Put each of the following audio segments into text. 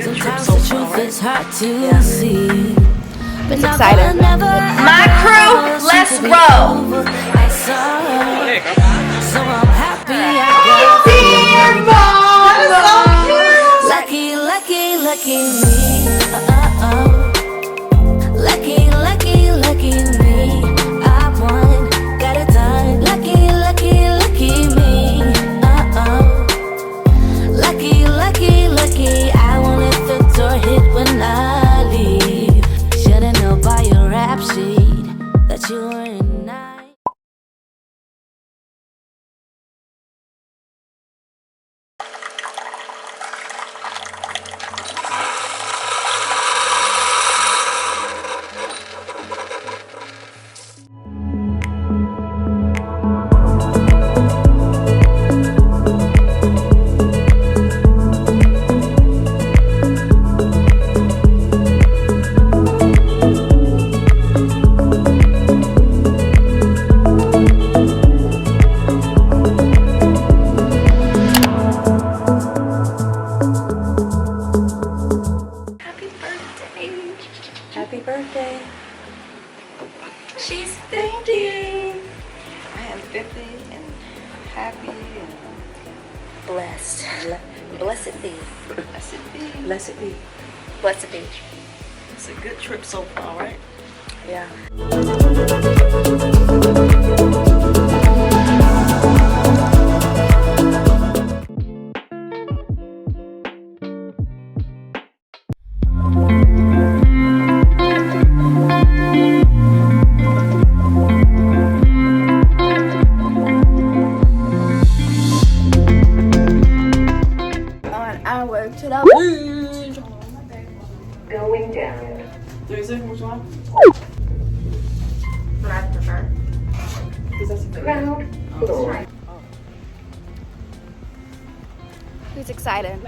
Sometimes the truth is hard to see. But it's exciting. My crew, let's roll. So I'm happy I got lucky, lucky, lucky me. Lucky, lucky, lucky me. I won, got it done. Lucky, lucky, lucky me. Lucky, lucky, lucky. I won't let the door hit when I leave. Should've known by your rap sheet that you were in night. Happy birthday. She's 50. I am 50 and happy and Blessed. Blessed be. blessed be. Blessed be. Blessed be. It's a good trip so far, right? Yeah. To the beach. Going down. 36, which one? What I prefer. Ground floor. Who's excited?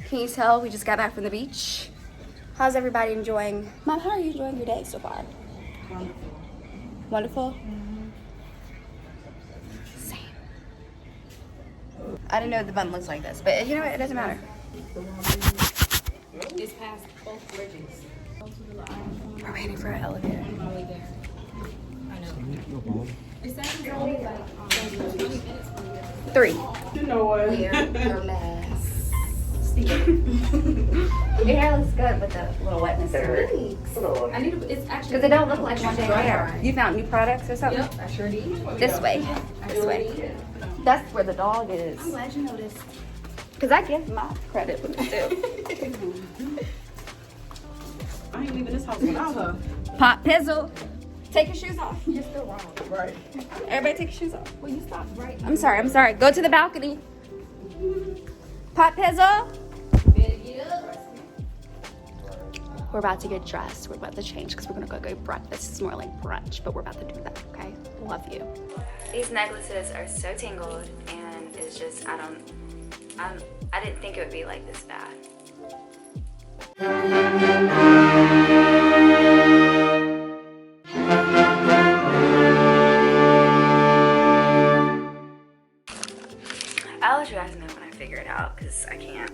Can you tell we just got back from the beach? How's everybody enjoying? Mom, how are you enjoying your day so far? Wonderful. Wonderful? Same. I didn't know the bun looks like this, but you know what? It doesn't matter. It's past both bridges. We're waiting for an elevator. Probably there. I know. It says it's only like 20 minutes from here. 3. You know what? Your mess. Your hair looks good with the little wetness to it. I need to, it's actually. Because it don't look like one day hair. You found new products or something? Yep, I sure did. This way. This way. That's where the dog is. I'm glad you noticed. Because I give my credit when it's due. I ain't leaving this house without her. Pop Pizzle. Take your shoes off. You're still wrong. Right. Everybody take your shoes off. Well, you stopped right. I'm sorry. Go to the balcony. Pop Pizzle. We're about to get dressed. We're about to change because we're gonna go breakfast. It's more like brunch, but we're about to do that, okay? Love you. These necklaces are so tangled, and it's just, I didn't think it would be like this bad. I'll let you guys know when I figure it out, because I can't.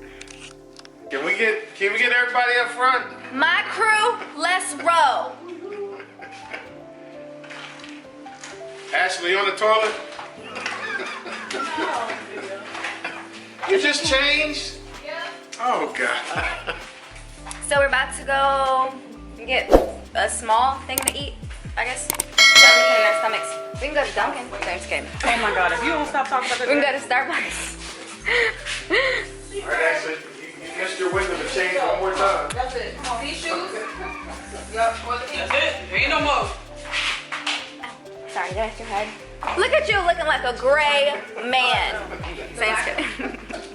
Can we get everybody up front? My crew, let's roll. Ashley on the toilet? You just changed? Yep. Oh God. So we're about to go get a small thing to eat, I guess. Something in our stomachs. We can go to Dunkin'. No, I'm just kidding. Oh my God, if you don't stop talking about We can go to Starbucks. All right, Ashley, you missed your window to change one more time. That's it. Come on, these shoes. Yup, that's it. Ain't no more. Sorry, did I hit your head? Look at you looking like a gray man. Thanks, kidding.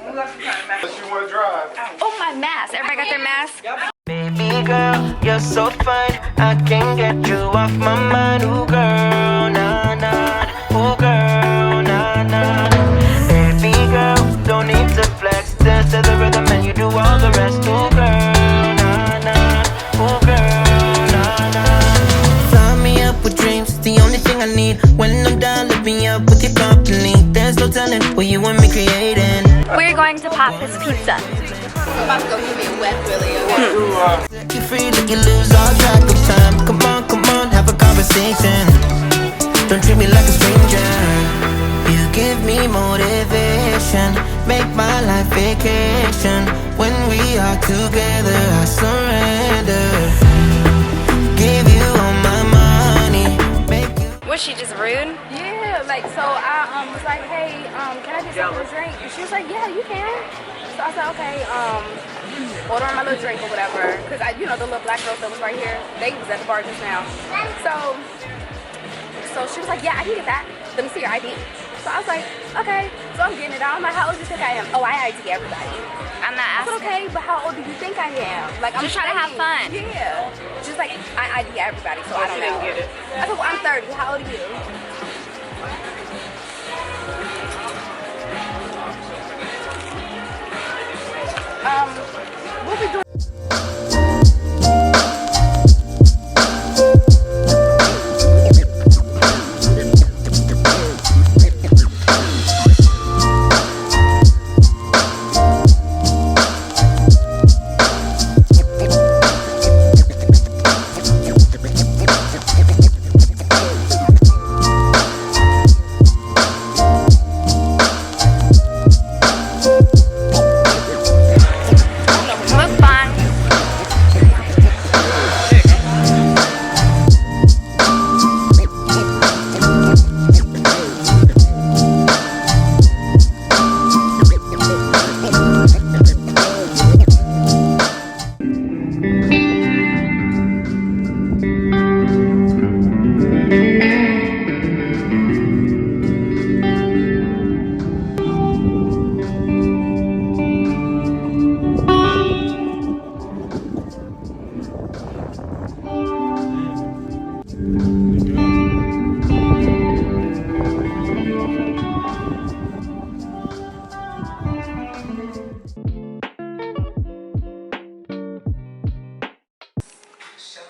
Unless you want to drive. Oh, my mask. Everybody got their mask? Baby girl, you're so fine. I can't get you off my mind. Ooh, girl, nah, nah. Ooh, girl, nah, nah. Baby girl, don't need to flex. Dance to the rhythm and you do all the rest. Ooh, girl, nah, nah. Ooh, girl, nah, nah. Fly me up with dreams, the only thing I need. When I'm down, lift me up with your company. There's no telling what you and me creating. We're going to pop this pizza. I'm about to go give me a wet willy, okay? Set you free, let you lose all track of time. Come on, have a conversation. Don't treat me like a stranger. You give me motivation, make my life vacation. When we are together, I surrender. Give you all my money, make you. Was she just rude? Yeah, like, so I was like, hey, can I get something to drink? And she was like, yeah, you can. So I said, okay, order my little drink or whatever. Because, you know, the little black girls that was right here, they was at the bar just now. So she was like, yeah, I can get that. Let me see your ID. So I was like, okay. So I'm getting it out. I'm like, how old do you think I am? Oh, I ID everybody. I'm not I said, asking. okay, but how old do you think I am? Like, I'm Just trying to have fun. Yeah. Just like, I ID everybody, so I don't know. I said, well, I'm 30. How old are you? What we doing?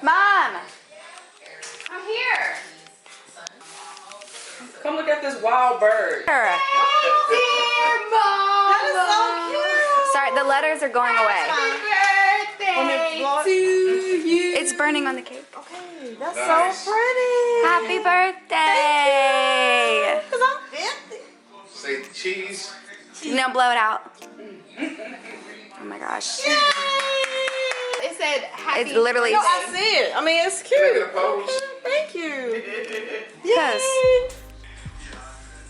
Mom! I'm here! Come look at this wild bird. Dear Mom! That is so cute. Sorry, the letters are going away. To you. It's burning on the cake. Okay, that's so pretty. Happy birthday! Because I'm 50. Say cheese. No, blow it out. Oh my gosh. It said happy. It's literally. No, I see it. I mean, it's cute. Make it a pose. Thank you. Yes.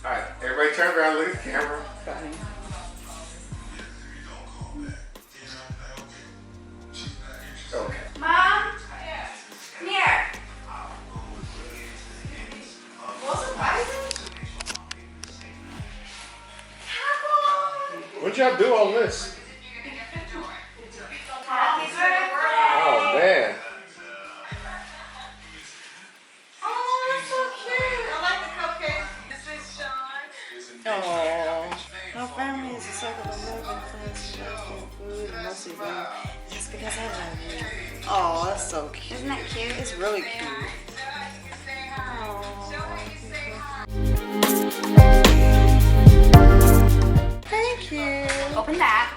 All right, everybody turn around, look at the camera. Okay. Mom? Come here. What'd y'all do on this? Happy birthday! Oh man. Oh, my family is a circle of love and friends, and food, and mostly them. Just because I love you. Oh, that's so cute. Isn't that cute? It's really cute. Thank you. Open that.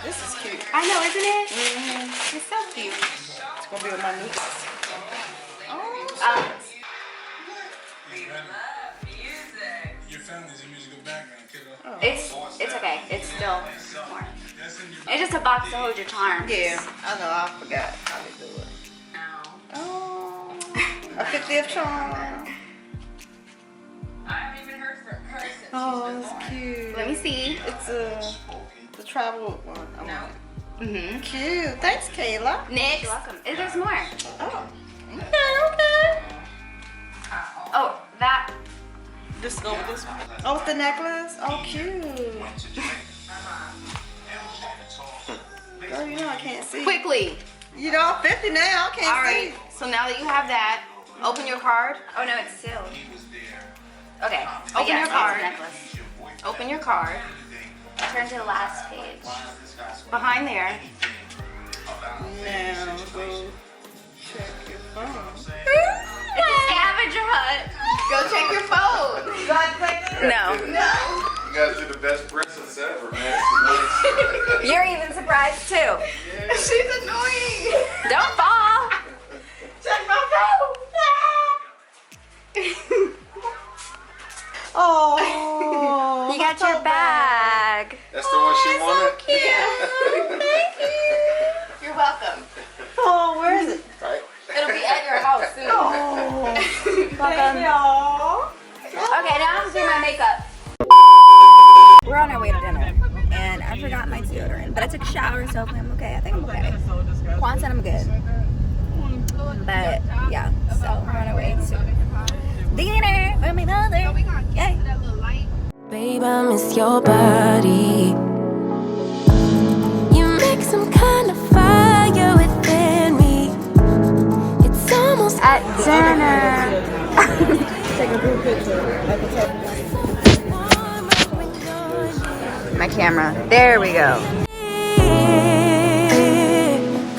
This is cute. I know, isn't it? It's so cute. It's gonna be with my new dress. It's okay. It's still more. It's just a box to hold your charms. Yeah, I know. I forgot how to do it. Oh, a 50th charm. Oh, that's cute. Let me see. It's the travel one. No. Mm-hmm. Cute. Thanks, Kayla. Next. You're welcome. There's more. Oh. Okay. Oh, that. Just go with this one. Oh, with the necklace? Oh, cute. Girl, you know I can't see. Quickly. You know, I'm 50 now. I can't All right. So now that you have that, open your card. Oh no, it's sealed. Okay. Open your card. Necklace. Open your card. Turn to the last page. Behind there. see. Now, go check your phone. It's a scavenger hunt. Go check your phone. No. You guys are the best princess ever, man. You're even surprised too. She's annoying. Don't fall. Check my phone. Oh, You got your bag. That's the one she wanted? You're welcome. oh, where is it? It'll be at your house soon. Oh, Welcome. y'all. Okay, now I'm doing my makeup. We're on our way to dinner, and I forgot my deodorant, but I took a shower, so hopefully I'm okay. I think I'm okay. Quan said I'm good. But yeah, so we're on our way to dinner with my mother. Yay. Babe, I miss your body. You make some kind of fire within me. It's almost At dinner. Take a group picture at the top. My camera. There we go.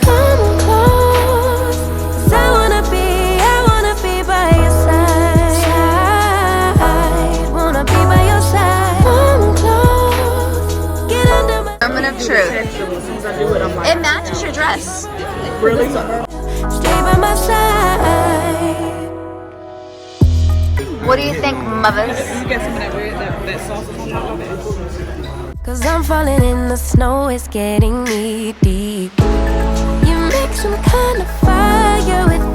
come close, 'cause I wanna be by your side. Wanna be by your side. Come close, get under my Moment of truth. It matches your dress. Really? stay by my side. What do you think, mothers? You got some of that weird, that sauce on top of it. 'Cause I'm falling in the snow, it's getting knee deep. You make some kind of fire with